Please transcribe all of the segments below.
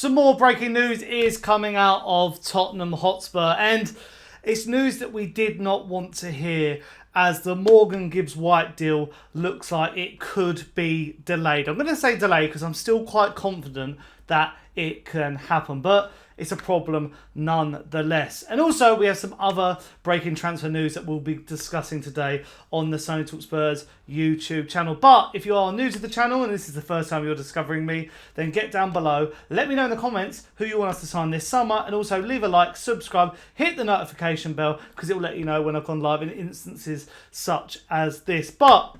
Some more breaking news is coming out of Tottenham Hotspur, and it's news that we did not want to hear, as the Morgan Gibbs-White deal looks like it could be delayed. I'm going to say delayed because I'm still quite confident that it can happen, but it's a problem nonetheless. And also we have some other breaking transfer news that we'll be discussing today on the Sonny Talk Spurs YouTube channel. But if you are new to the channel and this is the first time you're discovering me, then get down below, let me know in the comments who you want us to sign this summer, and also leave a like, subscribe, hit the notification bell because it will let you know when I've gone live in instances such as this. But,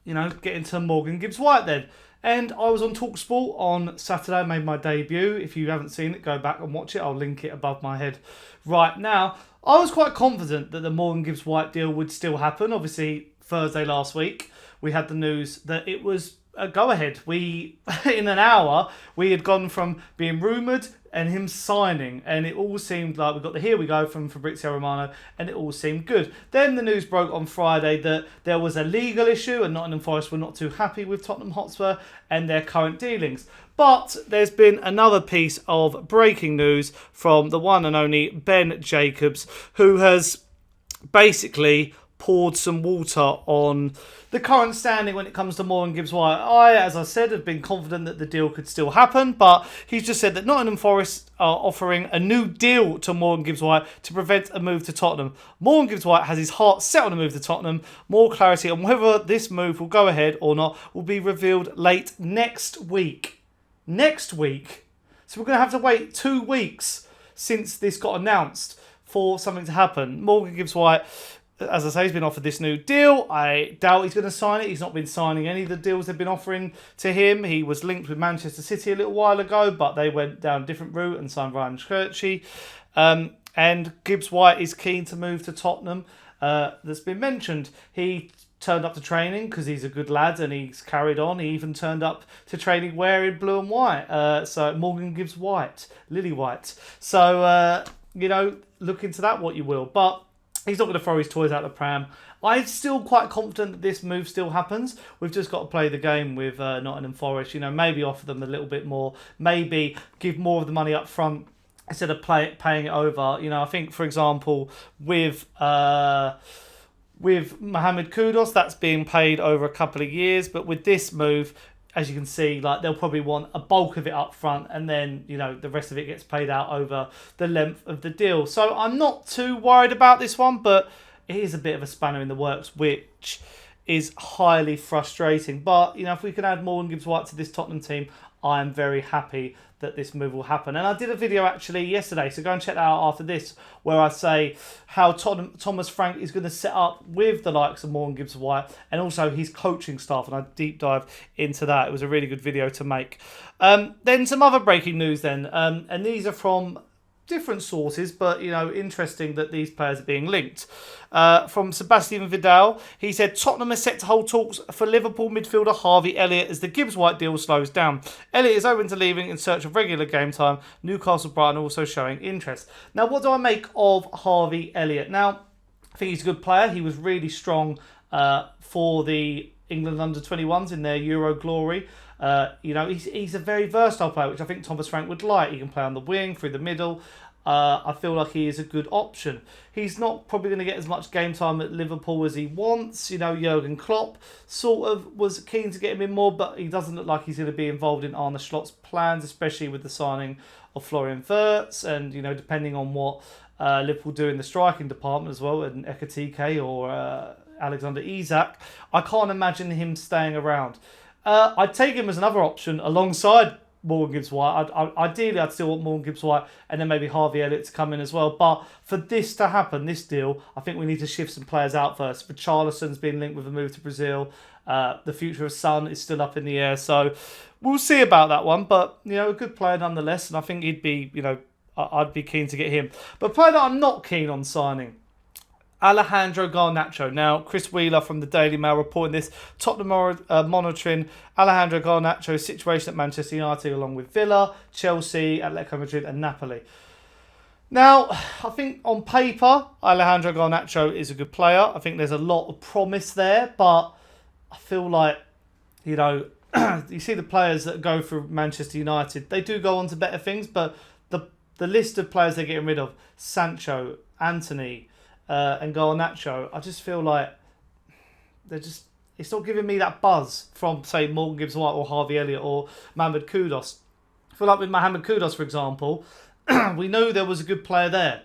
you know, get into Morgan Gibbs-White then. And I was on TalkSport on Saturday, made my debut. If you haven't seen it, go back and watch it. I'll link it above my head right now. I was quite confident that the Morgan Gibbs-White deal would still happen. Obviously, Thursday last week, we had the news that it was a go-ahead. In an hour, we had gone from being rumoured and him signing, and it all seemed like we got the here we go from Fabrizio Romano, and it all seemed good. Then the news broke on Friday that there was a legal issue and Nottingham Forest were not too happy with Tottenham Hotspur and their current dealings. But there's been another piece of breaking news from the one and only Ben Jacobs, who has basically poured some water on the current standing when it comes to Morgan Gibbs-White. I, as I said, have been confident that the deal could still happen, but he's just said that Nottingham Forest are offering a new deal to Morgan Gibbs-White to prevent a move to Tottenham. Morgan Gibbs-White has his heart set on a move to Tottenham. More clarity on whether this move will go ahead or not will be revealed late next week. Next week. So we're going to have to wait 2 weeks since this got announced for something to happen. Morgan Gibbs-White, as I say, he's been offered this new deal. I doubt he's going to sign it. He's not been signing any of the deals they've been offering to him. He was linked with Manchester City a little while ago, but they went down a different route and signed Ryan Churchy. And Gibbs-White is keen to move to Tottenham. That's been mentioned. He turned up to training because he's a good lad and he's carried on. He even turned up to training wearing blue and white. So Morgan Gibbs-White, Lily White. So, you know, look into that what you will. But he's not going to throw his toys out the pram. I'm still quite confident that this move still happens. We've just got to play the game with Nottingham Forest. You know, maybe offer them a little bit more. Maybe give more of the money up front instead of paying it over. You know, I think, for example, with Mohammed Kudus, that's being paid over a couple of years. But with this move, as you can see, like they'll probably want a bulk of it up front, and then, you know, the rest of it gets paid out over the length of the deal. So I'm not too worried about this one, but it is a bit of a spanner in the works, which is highly frustrating. But, you know, if we can add Morgan Gibbs-White to this Tottenham team, I am very happy that this move will happen. And I did a video actually yesterday, so go and check that out after this, where I say how Thomas Frank is going to set up with the likes of Morgan Gibbs-White and also his coaching staff, and I deep dive into that. It was a really good video to make. Then some other breaking news then, and these are from different sources, but, you know, interesting that these players are being linked. From Sebastian Vidal, he said Tottenham is set to hold talks for Liverpool midfielder Harvey Elliott as the Gibbs-White deal slows down. Elliott is open to leaving in search of regular game time. Newcastle Brighton also showing interest. Now, what do I make of Harvey Elliott? Now, I think he's a good player. He was really strong for the England under-21s in their Euro glory. You know, he's a very versatile player, which I think Thomas Frank would like. He can play on the wing, through the middle. I feel like he is a good option. He's not probably going to get as much game time at Liverpool as he wants. You know, Jurgen Klopp sort of was keen to get him in more, but he doesn't look like he's going to be involved in Arne Slot's plans, especially with the signing of Florian Wirtz, and, you know, depending on what Liverpool do in the striking department as well, and Ekatike or Alexander Isak, I can't imagine him staying around. I'd take him as another option alongside Morgan Gibbs-White. Ideally, I'd still want Morgan Gibbs-White and then maybe Harvey Elliott to come in as well. But for this to happen, this deal, I think we need to shift some players out first. Richarlison's been linked with a move to Brazil. The future of Son is still up in the air. So we'll see about that one. But, you know, a good player nonetheless. And I think he'd be, you know, I'd be keen to get him. But a player that I'm not keen on signing, Alejandro Garnacho. Now, Chris Wheeler from the Daily Mail reporting this. Tottenham monitoring Alejandro Garnacho's situation at Manchester United along with Villa, Chelsea, Atletico Madrid and Napoli. Now, I think on paper, Alejandro Garnacho is a good player. I think there's a lot of promise there, but I feel like, you know, you see the players that go through Manchester United, they do go on to better things, but the list of players they're getting rid of, Sancho, Anthony, and Garnacho, I just feel like it's not giving me that buzz from, say, Morgan Gibbs-White or Harvey Elliott or Mohammed Kudus. I feel like with Mohammed Kudus, for example, we knew there was a good player there.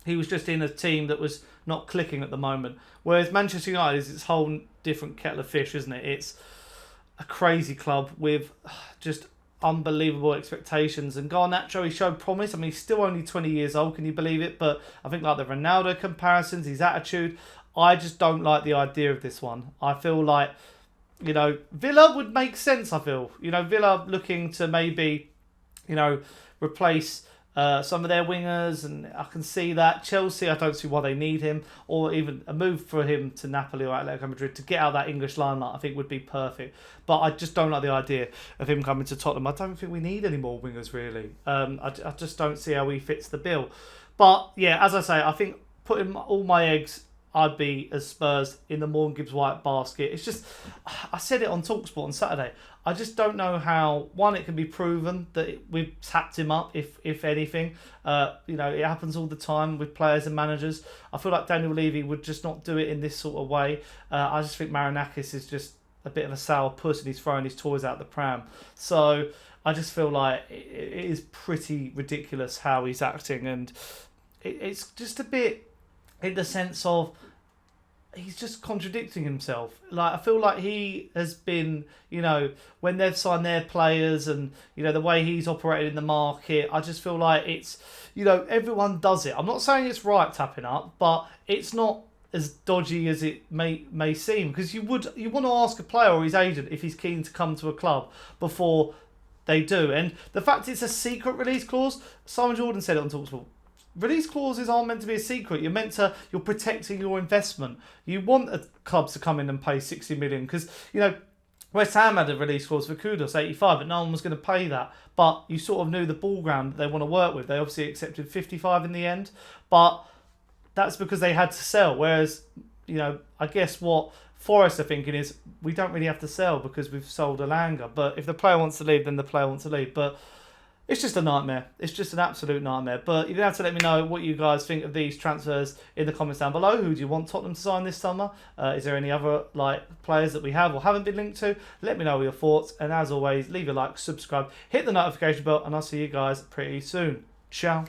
He was just in a team that was not clicking at the moment. Whereas Manchester United is its whole different kettle of fish, isn't it? It's a crazy club with just unbelievable expectations. And Garnacho, he showed promise. I mean, he's still only 20 years old, can you believe it? But I think like the Ronaldo comparisons, his attitude, I just don't like the idea of this one. I feel like, Villa would make sense, I feel. Villa looking to maybe, replace some of their wingers, and I can see that. Chelsea, I don't see why they need him, or even a move for him to Napoli or Atletico Madrid to get out of that English limelight, I think would be perfect. But I just don't like the idea of him coming to Tottenham. I don't think we need any more wingers, really. I just don't see how he fits the bill. But, yeah, as I say, I think putting all my eggs, I'd be as Spurs in the Morgan Gibbs-White basket. It's just, I said it on TalkSport on Saturday. I just don't know how, one, it can be proven that we've tapped him up, if anything. It happens all the time with players and managers. I feel like Daniel Levy would just not do it in this sort of way. I just think Marinakis is just a bit of a sour puss and he's throwing his toys out the pram. So I just feel like it is pretty ridiculous how he's acting, and it's just a bit in the sense of he's just contradicting himself. Like, I feel like he has been, when they've signed their players and, the way he's operated in the market, I just feel like it's, everyone does it. I'm not saying it's right tapping up, but it's not as dodgy as it may seem, because you want to ask a player or his agent if he's keen to come to a club before they do. And the fact it's a secret release clause, Simon Jordan said it on TalkSport. Release clauses aren't meant to be a secret. You're protecting your investment. You want clubs to come in and pay 60 million because, West Ham had a release clause for Kudus, 85, but no one was going to pay that. But you sort of knew the ball ground that they want to work with. They obviously accepted 55 in the end, but that's because they had to sell. Whereas, I guess what Forest are thinking is we don't really have to sell because we've sold Elanga. But if the player wants to leave, then the player wants to leave. But it's just a nightmare. It's just an absolute nightmare. But you're going to have to let me know what you guys think of these transfers in the comments down below. Who do you want Tottenham to sign this summer? Is there any other players that we have or haven't been linked to? Let me know your thoughts. And as always, leave a like, subscribe, hit the notification bell, and I'll see you guys pretty soon. Ciao.